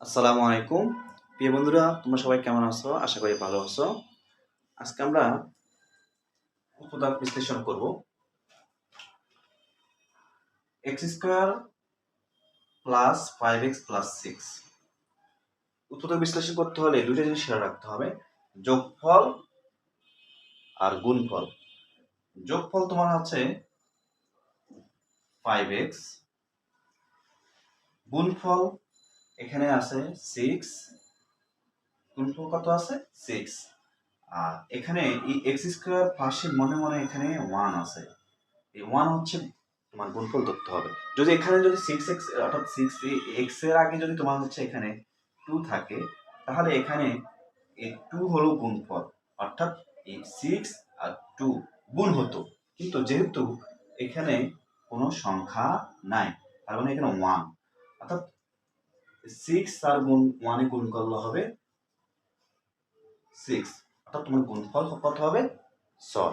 আসসালামু আলাইকুম প্রিয় বন্ধুরা, তোমরা সবাই কেমন আছো? আশা করি ভালো আছো। আজকে আমরা উৎপাদক বিশ্লেষণ করব। X square plus 5x plus 6। উৎপাদক বিশ্লেষণ করতে হলে দুটো জিনিস খেয়াল রাখতে হবে, যোগফল আর গুণফল। যোগফল তোমার আছে 5x, গুণফল এখানে আছে 6, গুণফল কত আছে 6। আর এখানে এই এক্স স্কোয়ার পাশে মনে মনে এখানে 1 আছে, এই 1 হচ্ছে তোমার গুণফল ধরতে হবে। যদি এখানে যদি 6x অর্থাৎ 6x এর আগে যদি তোমার হচ্ছে এখানে 2 থাকে, তাহলে এখানে এই 2 হলো গুণফল, অর্থাৎ এই 6 আর 2 গুণ হতো। কিন্তু যেহেতু এখানে কোনো সংখ্যা নাই, তার মানে এখানে 1, অর্থাৎ 6 আর 1 এ গুণ করলে হবে 6, অর্থাৎ তোমার গুণফল কত হবে 6।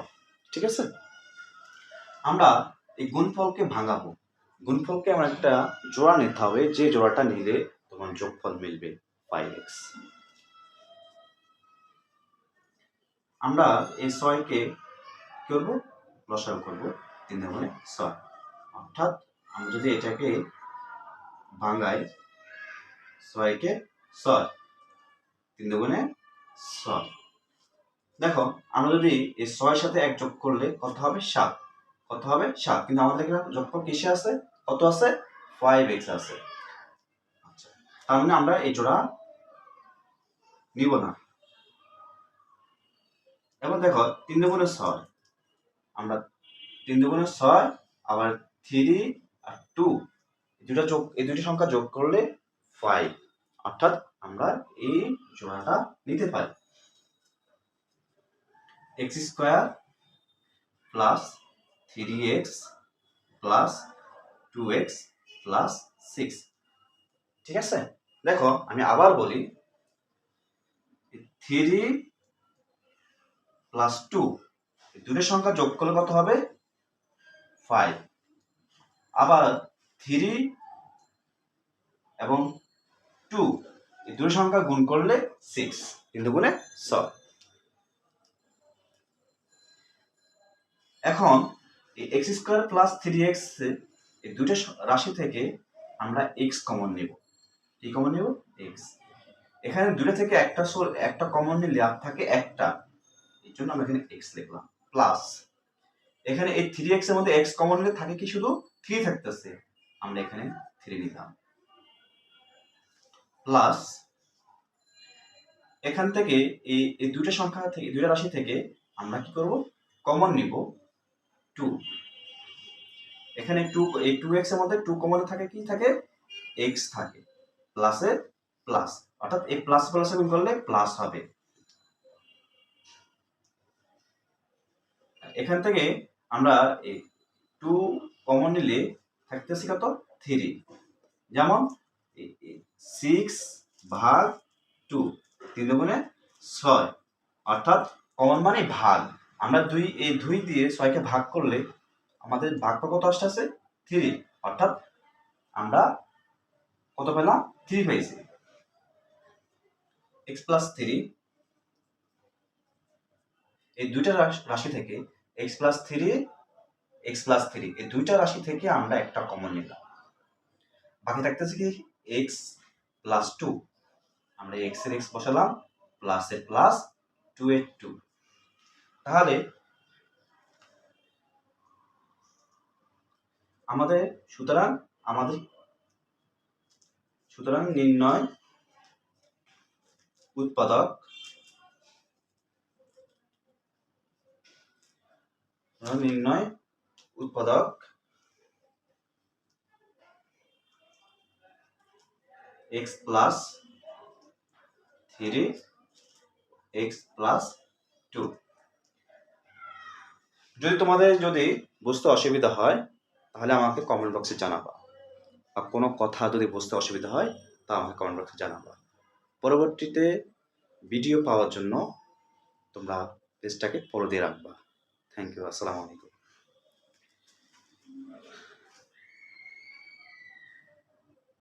ঠিক আছে, আমরা এই গুণফলকে ভাঙাবো। গুণফলকে আমার একটা জোড়া নিতে হবে, যে জোড়াটা নিলে তোমার যোগফল মিলবে 5x। আমরা এই 6 কে কি করবো, লসাগু করবো। 3 দুগুণে 6, অর্থাৎ আমরা যদি এটাকে ভাঙাই 6 কে 6, 3 দুগুণে 6। দেখো, আমরা যদি এই 6 সাথে 1 যোগ করলে কত হবে 7, কত হবে 7। কিন্তু আমাদের এখানে যোগফল কিসে আছে, কত আছে 5x আছে। আচ্ছা, তার মানে আমরা এই জোড়া নিব না। এবার দেখো 3 দুগুণে 6, আমরা 3 দুগুণে 6 আবার 3 আর 2 এই দুটো সংখ্যা যোগ করলে 5, অর্থাৎ আমরা এই জোড়াটা নিতে পারি। x square plus 3x plus 2x plus 6। ঠিক আছে, দেখো আমি আবার বলি, 3 প্লাস 2 এই দুটো সংখ্যা যোগ করলে কত হবে 5, আবার 3 এবং 2 এই দুটো সংখ্যা গুণ করলে 6, 3 দুগুণে 6। এখন এই এক্স স্কোয়ার প্লাস 3x এই দুটো রাশি থেকে আমরা x কমন নেব। কি কমন নেব, x। এখানে দুটো থেকে একটা কমন নিলে আর থাকে একটা, এই জন্য আমরা এখানে x লিখলাম। প্লাস এখানে এই 3x এর মধ্যে x কমন নিলে থাকে কি, শুধু 3 থাকতেছে, আমরা এখানে 3 নিলাম। প্লাস এখান থেকে এই দুটো সংখ্যা থেকে, দুটো রাশি থেকে আমরা কি করব, কমন নিব 2। এখানে 2, এই 2x এর মধ্যে 2 কমন থাকে, কি থাকে x থাকে, প্লাসে প্লাস, অর্থাৎ এই প্লাস প্লাসে গুণ করলে প্লাস হবে। এখান থেকে আমরা এই 2 কমন নিলে থাকতেছে কত 3, যেমন 6 ভাগ 2, 3 দুগুণে 6, অর্থাৎ কমন মানে ভাগ। আমরা এই 2 দিয়ে 6 কে ভাগ করলে আমাদের ভাগফল কত আসতেছে 3, অর্থাৎ আমরা কত পেলাম 3 পেয়েছি। x প্লাস 3, এই দুইটা রাশি থেকে x প্লাস 3 এই দুইটা রাশি থেকে আমরা একটা কমন নিলাম, বাকি থাকতেছে কি x প্লাস 2। আমরা x এর x বসালাম, প্লাস এর প্লাস, 2 এর 2। তাহলে আমাদের সুতরাং নির্ণয় উৎপাদক x প্লাস 3 x প্লাস 2। যদি বুঝতে অসুবিধা হয় তাহলে আমাকে কমেন্ট বক্সে জানাবা, বা কোনো কথা যদি বুঝতে অসুবিধা হয় তা আমাকে কমেন্ট বক্সে জানাবা। পরবর্তীতে ভিডিও পাওয়ার জন্য তোমরা পেজটাকে ফলো দিয়ে রাখবা। থ্যাংক ইউ, আসসালামু আলাইকুম।